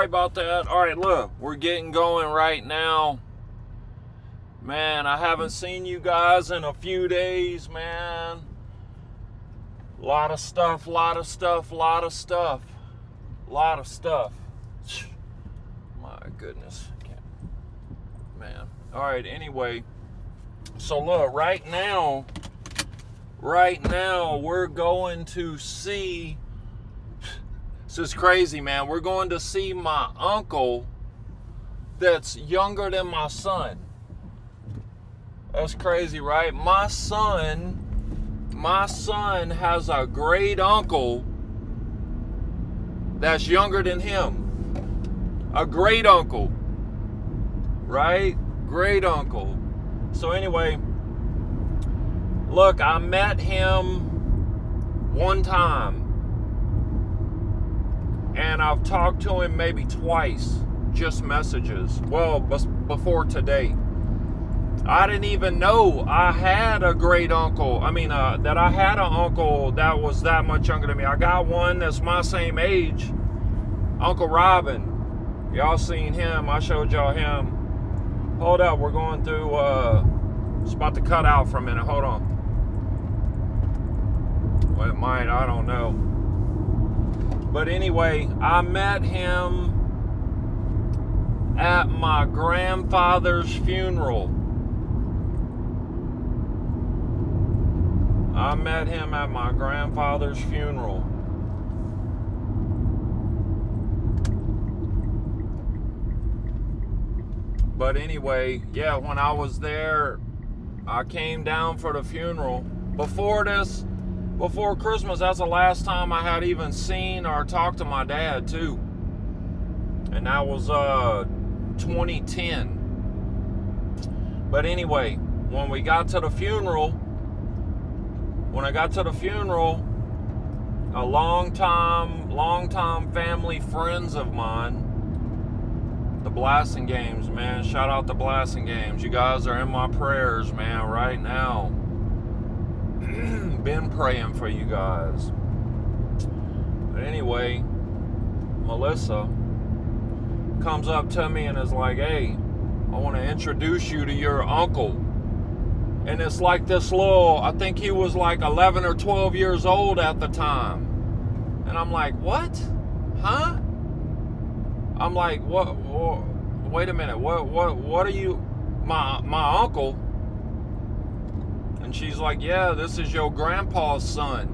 sorry about that. All right, look, we're getting going right now. Man, I haven't seen you guys in a few days, man. Lot of stuff. My goodness. Man. All right, anyway. So look, right now, we're going to see, this is crazy, man. We're going to see my uncle that's younger than my son. That's crazy, right? My son has a great uncle that's younger than him. A great uncle, right? Great uncle. So anyway, look, I met him one time, and I've talked to him maybe twice, just messages. Well, before today. I didn't even know I had a great uncle. That I had an uncle that was that much younger than me. I got one that's my same age, Uncle Robin. Y'all seen him. I showed y'all him. Hold up, we're going through, it's about to cut out for a minute. Hold on. Well, it might, I don't know. But anyway, I met him at my grandfather's funeral. But anyway, yeah, when I was there, I came down for the funeral. Before Christmas, that's the last time I had even seen or talked to my dad, too. And that was 2010. But anyway, when I got to the funeral, a long-time family friends of mine, the Blasting Games, man. Shout out the Blasting Games. You guys are in my prayers, man, right now. Been praying for you guys. But anyway, Melissa comes up to me and is like, hey, I want to introduce you to your uncle. And it's like this little, I think he was like 11 or 12 years old at the time. And I'm like, what? Huh? I'm like, what? Wait a minute. What are you, my uncle? And she's like, yeah, this is your grandpa's son.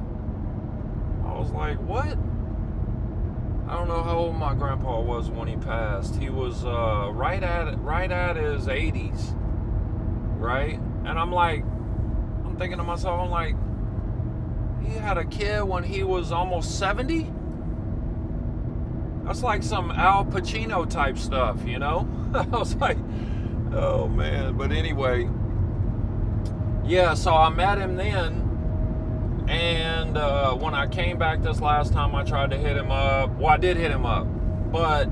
I was like, what? I don't know how old my grandpa was when he passed. He was right at his 80s, right? And I'm thinking to myself, I'm like, he had a kid when he was almost 70? That's like some Al Pacino type stuff, you know? I was like, oh man. But anyway, yeah, so I met him then. And when I came back this last time, I tried to hit him up. Well, I did hit him up. But,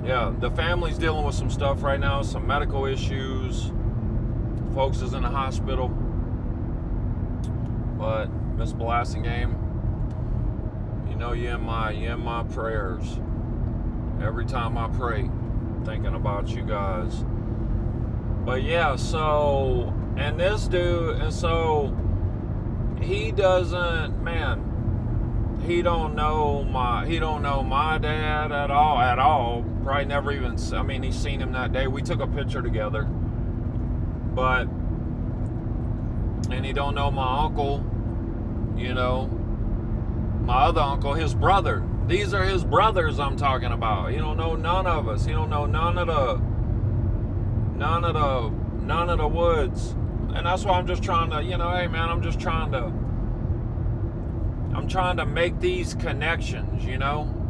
yeah, the family's dealing with some stuff right now, some medical issues. Folks is in the hospital. But, Miss Blasting Game, you know you're in my prayers. Every time I pray, thinking about you guys. But, yeah, so, and this dude, and so, he doesn't, man, he don't know my dad at all. Probably never even, he's seen him that day. We took a picture together. But, and he don't know my uncle, you know, my other uncle, his brother. These are his brothers I'm talking about. He don't know none of us. He don't know none of the woods. And that's why I'm just trying to, hey man, I'm trying to make these connections,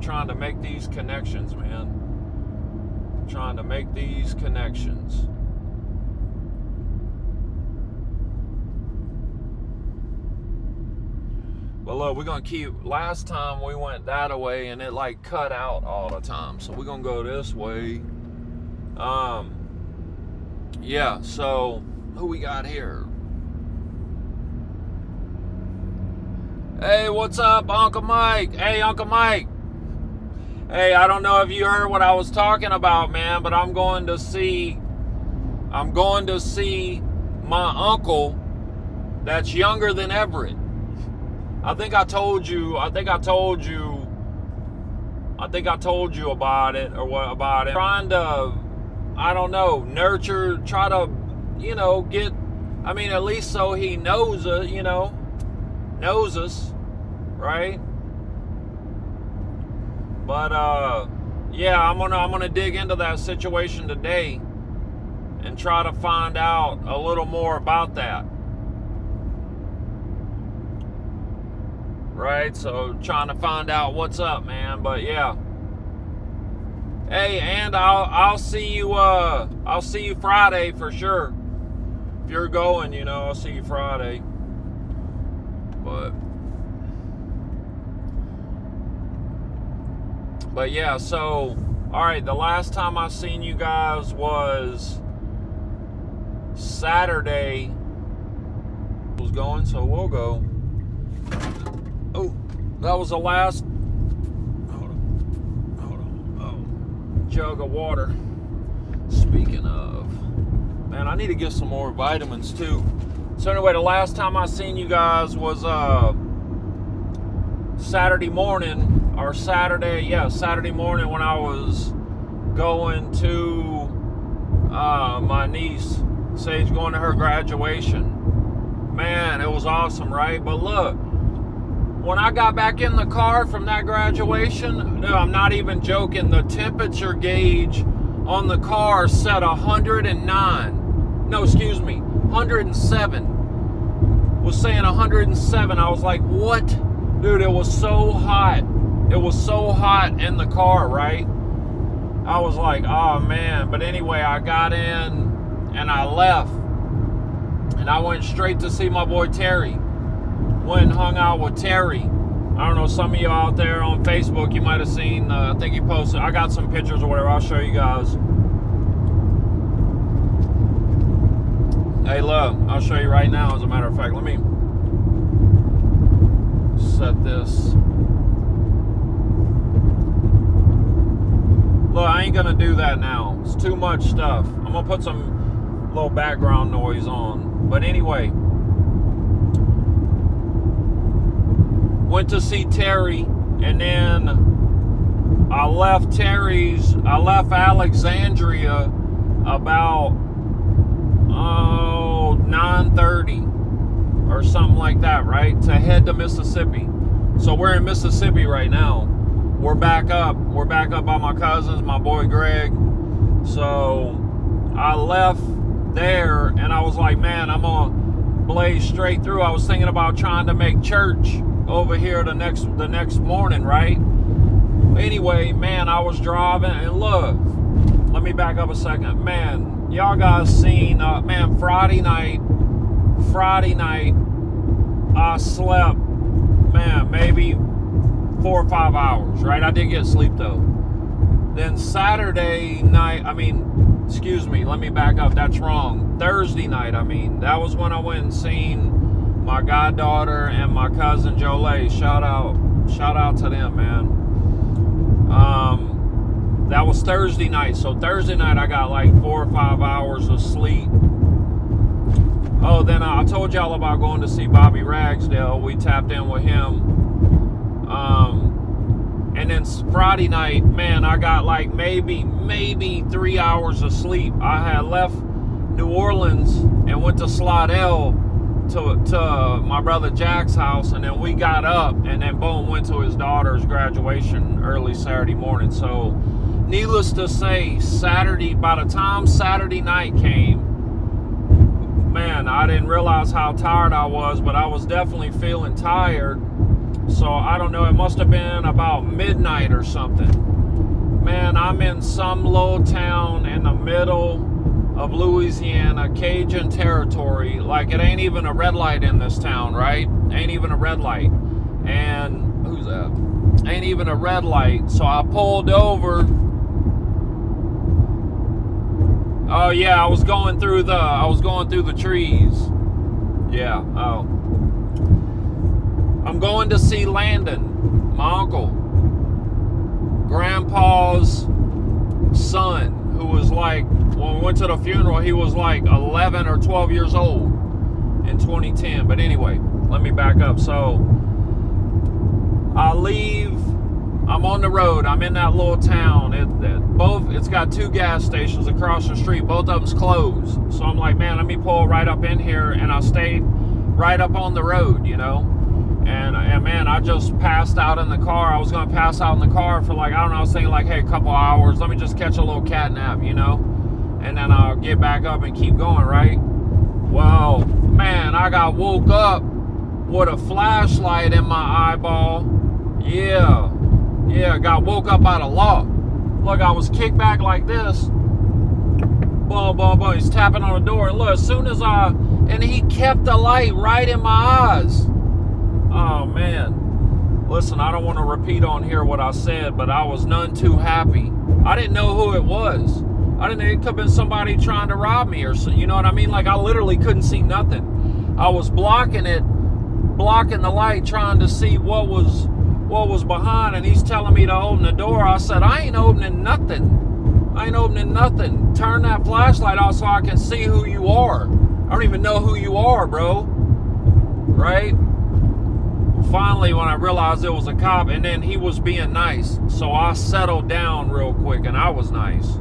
trying to make these connections, man. Trying to make these connections. But look, we're going to keep, last time we went that way and it like cut out all the time. So we're going to go this way. Yeah, so who we got here? Hey, what's up, Uncle Mike? Hey, Uncle Mike. Hey, I don't know if you heard what I was talking about, man, but I'm going to see my uncle that's younger than Everett. I think I told you about it, or what about it. Trying to, I don't know, nurture, try to, get, at least so he knows us, right? But yeah, I'm gonna dig into that situation today and try to find out a little more about that. Right? So trying to find out what's up, man. But yeah. Hey, and I'll see you Friday for sure. If you're going, I'll see you Friday. But yeah, so alright, the last time I seen you guys was Saturday. Was going, so we'll go. Oh, that was the last. Hold on. Oh, jug of water. Speaking of, man, I need to get some more vitamins too. So anyway, the last time I seen you guys was Saturday morning when I was going to my niece Sage, going to her graduation. Man, it was awesome, right? But look, when I got back in the car from that graduation, no, I'm not even joking, the temperature gauge on the car said 109. No, excuse me, 107. Was saying 107. I was like, what? Dude, it was so hot. It was so hot in the car, right? I was like, oh man. But anyway, I got in and I left. And I went straight to see my boy Terry. Went and hung out with Terry. I don't know, some of you out there on Facebook, you might have seen, I think he posted, I got some pictures or whatever, I'll show you guys. Hey, look, I'll show you right now, as a matter of fact. Let me set this. Look, I ain't gonna do that now. It's too much stuff. I'm gonna put some little background noise on. But anyway, went to see Terry, and then I left Alexandria about 9:30 or something like that, right? To head to Mississippi. So we're in Mississippi right now. We're back up by my cousins, my boy Greg. So I left there and I was like, man, I'm gonna blaze straight through. I was thinking about trying to make church over here the next morning, right? Anyway, man, I was driving, and look, let me back up a second. Man, y'all guys seen, man, Friday night, I slept, man, maybe 4 or 5 hours, right? I did get sleep though. Then Saturday night, excuse me, let me back up, that's wrong. Thursday night, that was when I went and seen my goddaughter and my cousin Jolie. Shout out to them, man. That was Thursday night. So Thursday night I got like 4 or 5 hours of sleep. Oh, then I told y'all about going to see Bobby Ragsdale. We tapped in with him. And then Friday night, man, I got like maybe 3 hours of sleep. I had left New Orleans and went to Slidell to my brother Jack's house, and then we got up and then boom, went to his daughter's graduation early Saturday morning. So needless to say, by the time Saturday night came, man, I didn't realize how tired I was, but I was definitely feeling tired. So I don't know, it must have been about midnight or something. Man, I'm in some little town in the middle of Louisiana, Cajun territory. Like, it ain't even a red light in this town, right? Ain't even a red light. And who's that? Ain't even a red light. So I pulled over. Oh yeah, I was going through the trees. Yeah. Oh. I'm going to see Landon, my uncle. grandpa's son, who was like, when we went to the funeral, he was like 11 or 12 years old in 2010. But anyway, let me back up. So I leave. I'm on the road. I'm in that little town. It's got 2 gas stations across the street. Both of them's closed. So I'm like, man, let me pull right up in here. And I stayed right up on the road, you know. And man, I just passed out in the car. I was going to pass out in the car for like, I don't know, I was thinking like, hey, a couple hours. Let me just catch a little cat nap, you know. And then I'll get back up and keep going, right? Well, man, I got woke up with a flashlight in my eyeball. Yeah, got woke up out of law. Look, I was kicked back like this. Boom, boom, boom. He's tapping on the door. And look, as soon as and he kept the light right in my eyes. Oh, man. Listen, I don't want to repeat on here what I said, but I was none too happy. I didn't know who it was. It could have been somebody trying to rob me or something. You know what I mean? Like, I literally couldn't see nothing. I was blocking the light, trying to see what was behind, and he's telling me to open the door. I said, I ain't opening nothing. Turn that flashlight off so I can see who you are. I don't even know who you are, bro. Right? Finally, when I realized it was a cop, and then he was being nice, so I settled down real quick, and I was nice.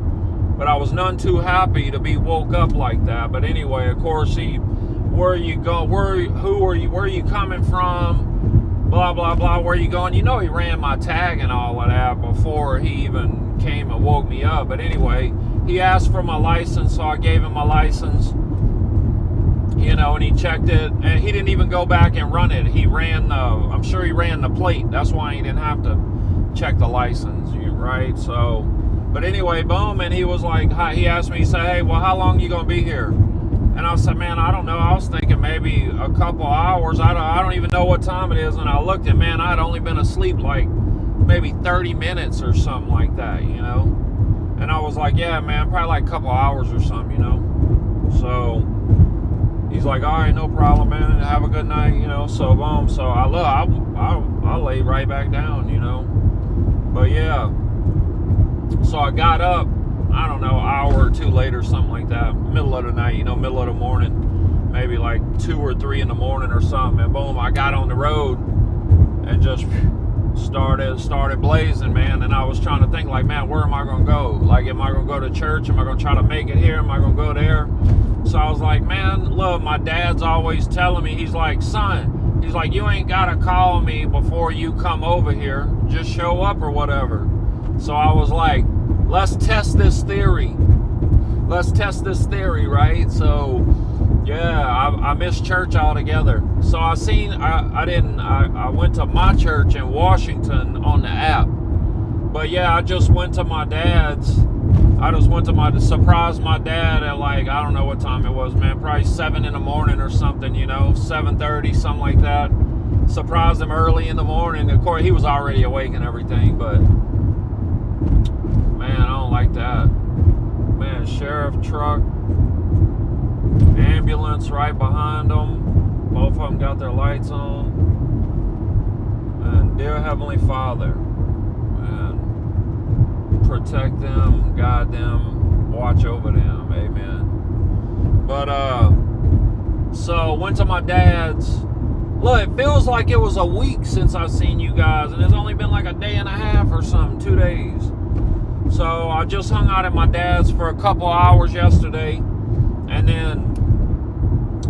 But I was none too happy to be woke up like that. But anyway, of course, where are you going? Where are you coming from? Blah, blah, blah, where you going? You know, he ran my tag and all of that before he even came and woke me up. But anyway, he asked for my license, so I gave him my license, you know, and he checked it, and he didn't even go back and run it. I'm sure he ran the plate. That's why he didn't have to check the license, right? So, but anyway, boom, and he was like, he asked me, he said, hey, well, how long you going to be here? And I said, man, I don't know. I was thinking maybe a couple hours. I don't even know what time it is. And I looked at, man, I'd only been asleep like maybe 30 minutes or something like that, you know. And I was like, yeah, man, probably like a couple hours or something, you know. So he's like, all right, no problem, man. Have a good night, you know. So boom. So I laid right back down, you know. But yeah. So I got up. I don't know, hour or two later, something like that, middle of the night, you know, middle of the morning, maybe like 2 or 3 in the morning or something, and boom, I got on the road and just started blazing, man. And I was trying to think, like, man, where am I going to go? Like, am I going to go to church? Am I going to try to make it here? Am I going to go there? So I was like, man, look, my dad's always telling me, he's like, son, he's like, you ain't got to call me before you come over here, just show up or whatever. So I was like, let's test this theory, right? So yeah, I missed church altogether. So I went to my church in Washington on the app. But yeah, I just went to my dad's. Surprised my dad at like, I don't know what time it was, man, probably 7 in the morning or something, you know, 7:30, something like that. Surprised him early in the morning. Of course, he was already awake and everything, but man, I don't like that. Man, sheriff truck, ambulance right behind them. Both of them got their lights on. And dear Heavenly Father, man, protect them, guide them, watch over them. Amen. But, so went to my dad's. Look, it feels like it was a week since I seen you guys, and it's only been like a day and a half or something, 2 days. So I just hung out at my dad's for a couple hours yesterday, and then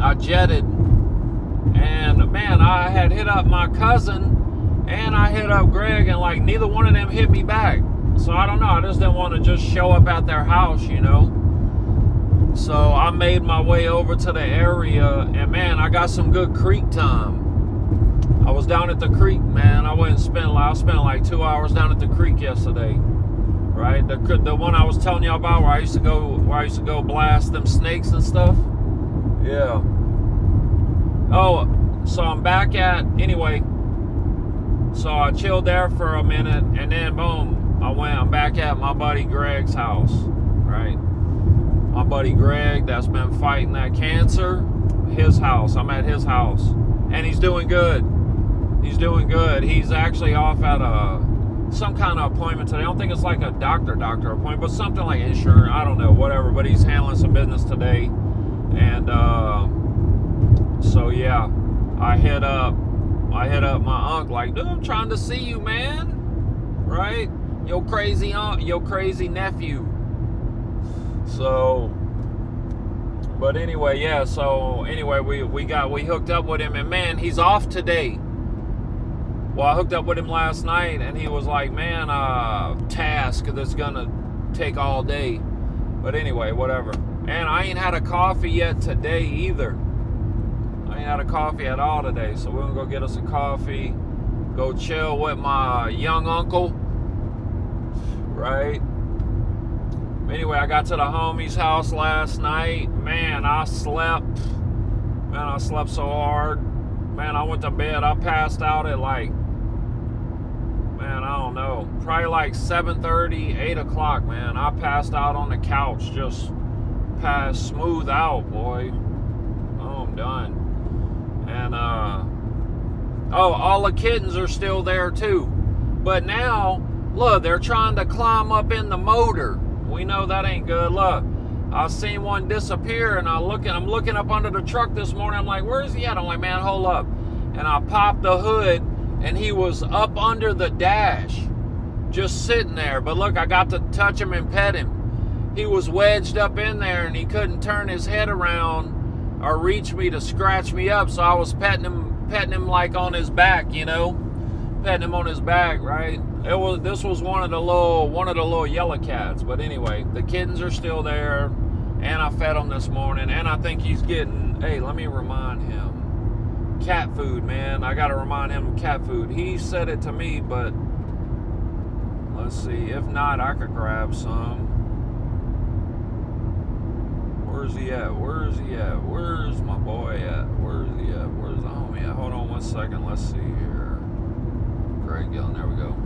I jetted. And man, I had hit up my cousin, and I hit up Greg, and like neither one of them hit me back. So I don't know, I just didn't want to just show up at their house, you know. So I made my way over to the area, and man, I got some good creek time. I was down at the creek, man. I spent like 2 hours down at the creek yesterday. Right, the one I was telling y'all about, where I used to go blast them snakes and stuff. Yeah. Oh, so I'm back at, anyway. So I chilled there for a minute, and then boom, I'm back at my buddy Greg's house. Right, my buddy Greg that's been fighting that cancer. His house. I'm at his house, and he's doing good. He's actually off at a some kind of appointment today. I don't think it's like a doctor appointment, but something like insurance. I don't know, whatever. But he's handling some business today, and so yeah, I hit up my uncle like, dude, I'm trying to see you, man. Right? Your crazy aunt, your crazy nephew. So, but anyway, yeah. So anyway, we hooked up with him, and man, he's off today. Well, I hooked up with him last night, and he was like, man, task that's gonna take all day. But anyway, whatever. And I ain't had a coffee yet today either. I ain't had a coffee at all today, so we're gonna go get us a coffee, go chill with my young uncle, right? Anyway, I got to the homie's house last night. Man, I slept so hard. Man, I went to bed. I passed out at like, man, I don't know, probably like 7:30, 8 o'clock, man. I passed out on the couch, just passed smooth out, boy. Oh, I'm done. And, all the kittens are still there too. But now, look, they're trying to climb up in the motor. We know that ain't good. Look, I seen one disappear, and I'm looking up under the truck this morning. I'm like, where's he at? I'm like, man, hold up. And I popped the hood, and he was up under the dash, just sitting there. But look, I got to touch him and pet him. He was wedged up in there, and he couldn't turn his head around or reach me to scratch me up. So I was petting him like on his back, you know, petting him on his back, right? This was one of the little yellow cats. But anyway, the kittens are still there, and I fed him this morning, and I think he's getting, hey, let me remind him, cat food, man. I got to remind him of cat food. He said it to me, but let's see. If not, I could grab some. Where's he at? Where's my boy at? Where's he at? Where's the homie at? Hold on one second. Let's see here. Greg Gillen, there we go.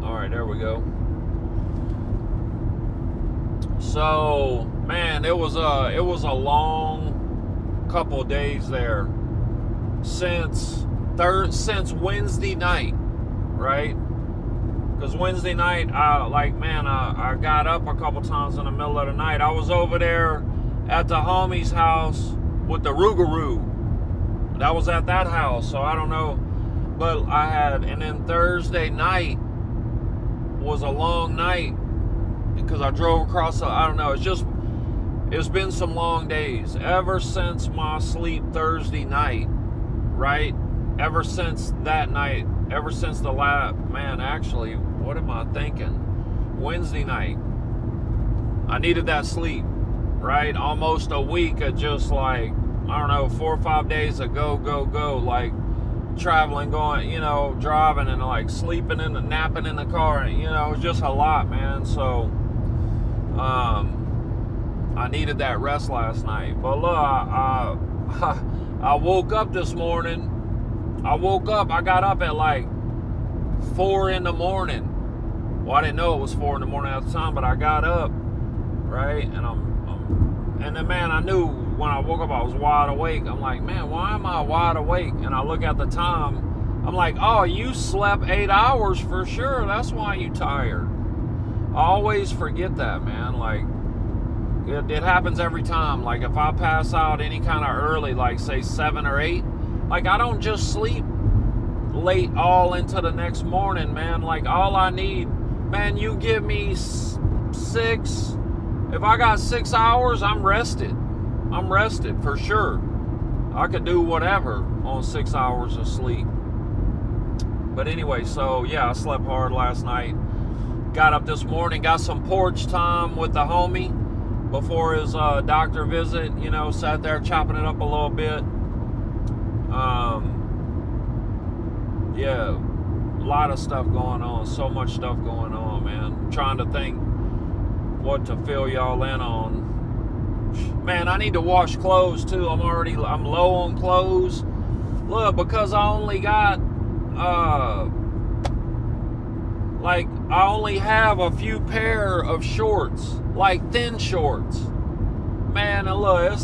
All right, there we go. So, man, it was a long couple days there since Wednesday night. Right? Because Wednesday night, I got up a couple times in the middle of the night. I was over there at the homie's house with the Rougarou. That was at that house, so I don't know. But and then Thursday night was a long night because I drove across I don't know, it's been some long days. Ever since my sleep Thursday night, right? Ever since that night, ever since the actually, what am I thinking? Wednesday night. I needed that sleep, right? Almost a week of just like, I don't know, 4 or 5 days of go, like traveling, going, driving and like sleeping and napping in the car. It was just a lot, man. So, I needed that rest last night. But look, I woke up this morning. I got up at like 4 in the morning. Well, I didn't know it was 4 in the morning at the time, but I got up, right? And then, man, I knew when I woke up I was wide awake. I'm like, man, why am I wide awake? And I look at the time. I'm like, oh, you slept 8 hours for sure. That's why you tired. I always forget that, man. Like, it happens every time. Like, if I pass out any kind of early, like, say 7 or 8, like, I don't just sleep late all into the next morning, man. Like, all I need, man, you give me 6. If I got 6 hours, I'm rested. I'm rested for sure. I could do whatever on 6 hours of sleep. But anyway, so yeah, I slept hard last night. Got up this morning, got some porch time with the homie before his doctor visit. Sat there chopping it up a little bit. Yeah, a lot of stuff going on. So much stuff going on, man. I'm trying to think what to fill y'all in on. Man, I need to wash clothes too. I'm low on clothes. Look, because I only got I only have a few pair of shorts, like thin shorts. Man, and look,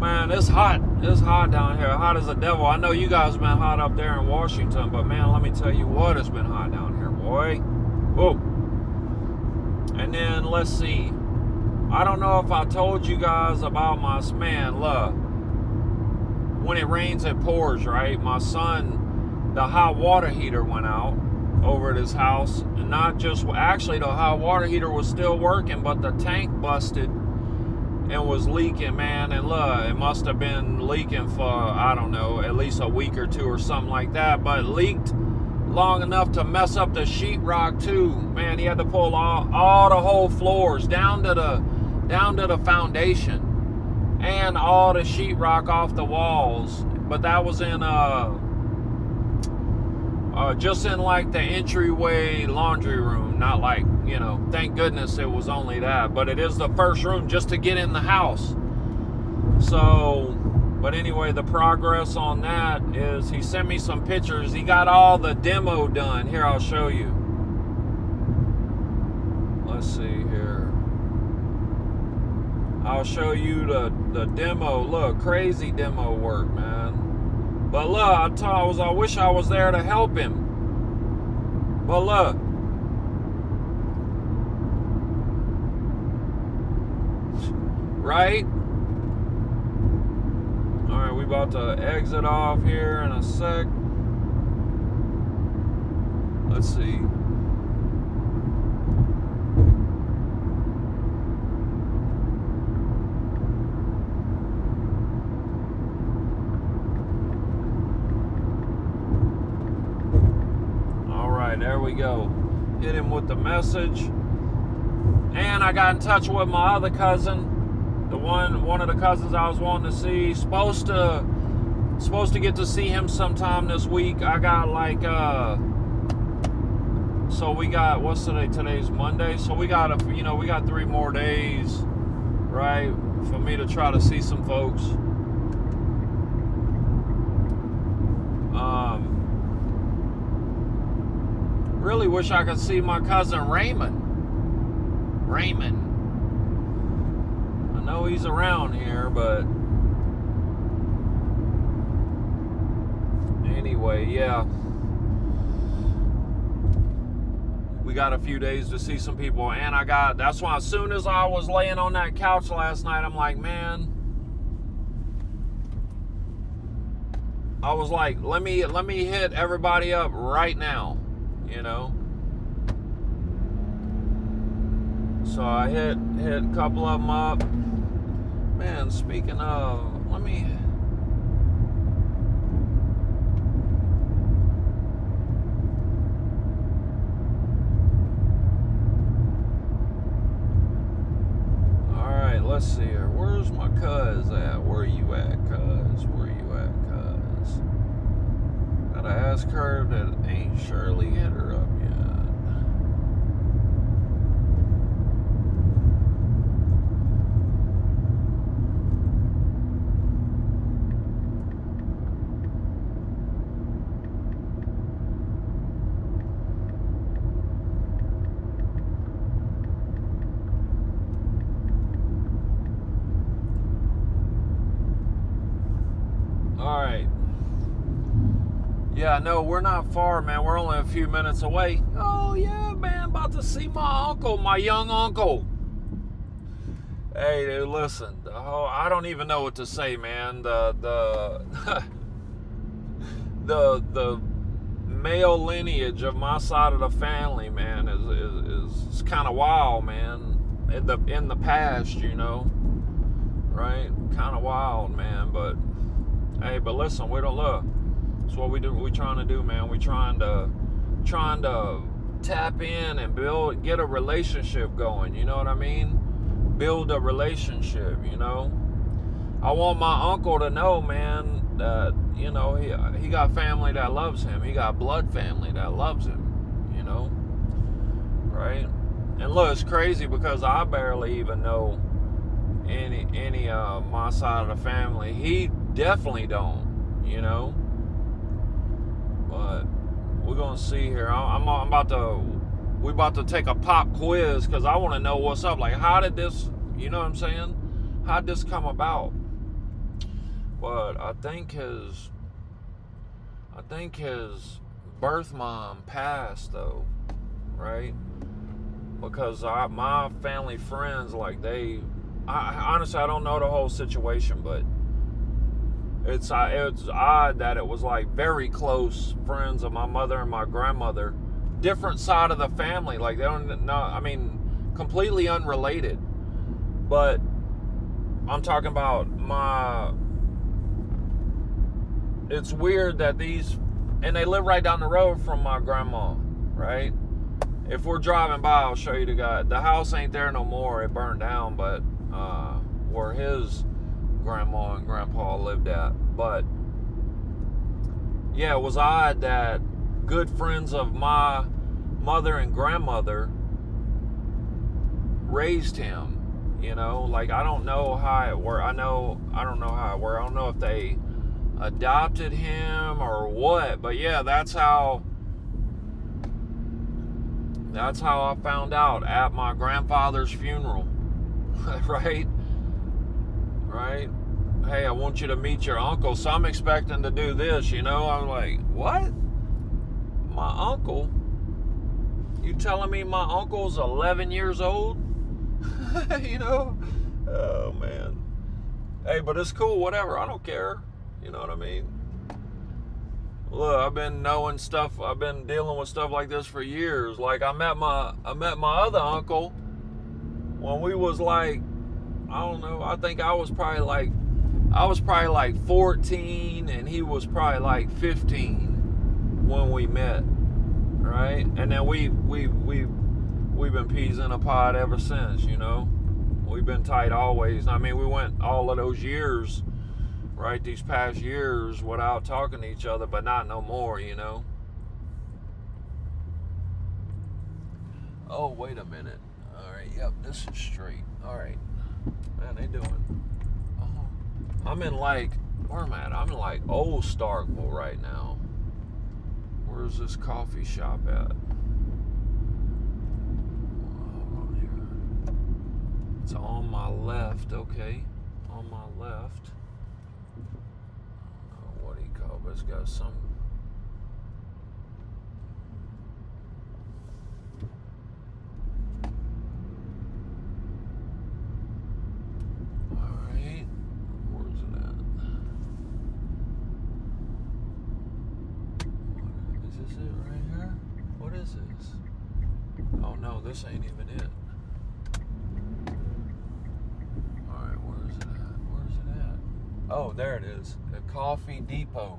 Man, it's hot. It's hot down here. Hot as the devil. I know you guys been hot up there in Washington, but man, let me tell you what, it's been hot down here, boy. Whoa. And then, let's see. I don't know if I told you guys about my man, look. When it rains, it pours, right? My son, the hot water heater went out over at his house. And not just, actually, the hot water heater was still working, but the tank busted and was leaking, man. And look, it must have been leaking for, I don't know, at least a week or two or something like that. But it leaked long enough to mess up the sheetrock too. Man, he had to pull all the whole floors down to the foundation and all the sheetrock off the walls. But that was in just in like the entryway laundry room, not like, you know, thank goodness it was only that, but it is the first room just to get in the house. So, but anyway, the progress on that is he sent me some pictures. He got all the demo done. Here, I'll show you. Let's see here. I'll show you the demo. Look, crazy demo work, man. But look, I wish I was there to help him. But look. Right? Alright, we about to exit off here in a sec. Let's see. Alright, there we go. Hit him with the message. And I got in touch with my other cousin. One of the cousins I was wanting to see. Supposed to get to see him sometime this week. I got like so we got, what's today? Today's Monday. So we got we got 3 more days, right, for me to try to see some folks. Really wish I could see my cousin Raymond. I know he's around here, but anyway, yeah. We got a few days to see some people, and that's why as soon as I was laying on that couch last night, I'm like, man, I was like, let me hit everybody up right now, you know. So I hit a couple of them up. Man, speaking of, let me. All right, let's see here. Where's my cuz at? Where you at, cuz? Where you at, cuz? Gotta ask her that ain't Shirley hit her up yet. Alright. Yeah, no, we're not far, man. We're only a few minutes away. Oh, yeah, man. About to see my uncle, my young uncle. Hey, dude, listen. I don't even know what to say, man. The male lineage of my side of the family, man, is kind of wild, man. In the past, you know. Right? Kind of wild, man, but hey, but listen, we don't look. That's what we do. We trying to do, man. We trying to tap in and get a relationship going. You know what I mean? Build a relationship. You know. I want my uncle to know, man, that you know he got family that loves him. He got blood family that loves him. You know, right? And look, it's crazy because I barely even know any my side of the family. He definitely don't, you know. But we're gonna see here. We're about to take a pop quiz because I want to know what's up. Like, how did this, you know what I'm saying? How did this come about? but I think his birth mom passed though, right? Because my family friends, like honestly, I don't know the whole situation, but it's odd that it was like very close friends of my mother and my grandmother, different side of the family, like they don't know, I mean, completely unrelated. But I'm talking about it's weird that and they live right down the road from my grandma, right? If we're driving by, I'll show you the house ain't there no more, it burned down, but where his grandma and grandpa lived at. But yeah, it was odd that good friends of my mother and grandmother raised him, you know, like I don't know how it worked. I don't know how it worked. I don't know if they adopted him or what, but yeah, that's how I found out at my grandfather's funeral. right Hey, I want you to meet your uncle. So I'm expecting to do this, you know. I'm like, what? My uncle? You telling me my uncle's 11 years old? You know? Oh, man. Hey, but it's cool, whatever. I don't care. You know what I mean? Look, I've been dealing with stuff like this for years. Like, I met my other uncle when we was like, I don't know, I think I was probably like 14 and he was probably like 15 when we met, right? And then we've been peas in a pod ever since, you know. We've been tight always. I mean, we went all of those years, right, these past years without talking to each other, but not no more, you know. Oh, wait a minute. All right, yep, this is straight. All right. Man, they doing. Oh, I'm in like, where am I at? I'm in like Old Starkville right now. Where's this coffee shop at? Oh, here. It's on my left, okay. On my left. I don't know what he called, but it's got some. Oh no, this ain't even it. Alright, where's it at? Oh, there it is. The Coffee Depot.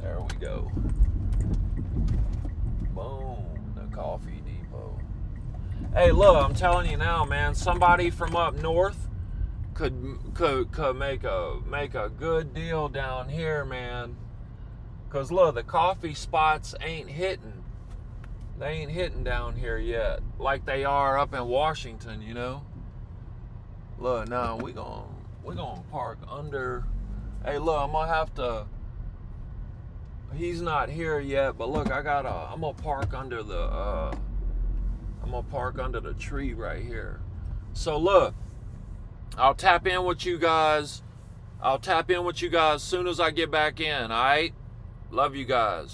There we go. Boom. The Coffee Depot. Hey, look, I'm telling you now, man, somebody from up north could make a good deal down here, man. Cause look, the coffee spots ain't hitting. They ain't hitting down here yet, like they are up in Washington, you know. Look, now we gonna park under. Hey, look, I'm gonna have to. He's not here yet, but look, I'm gonna park under the. I'm gonna park under the tree right here. So look, I'll tap in with you guys. As soon as I get back in. All right, love you guys.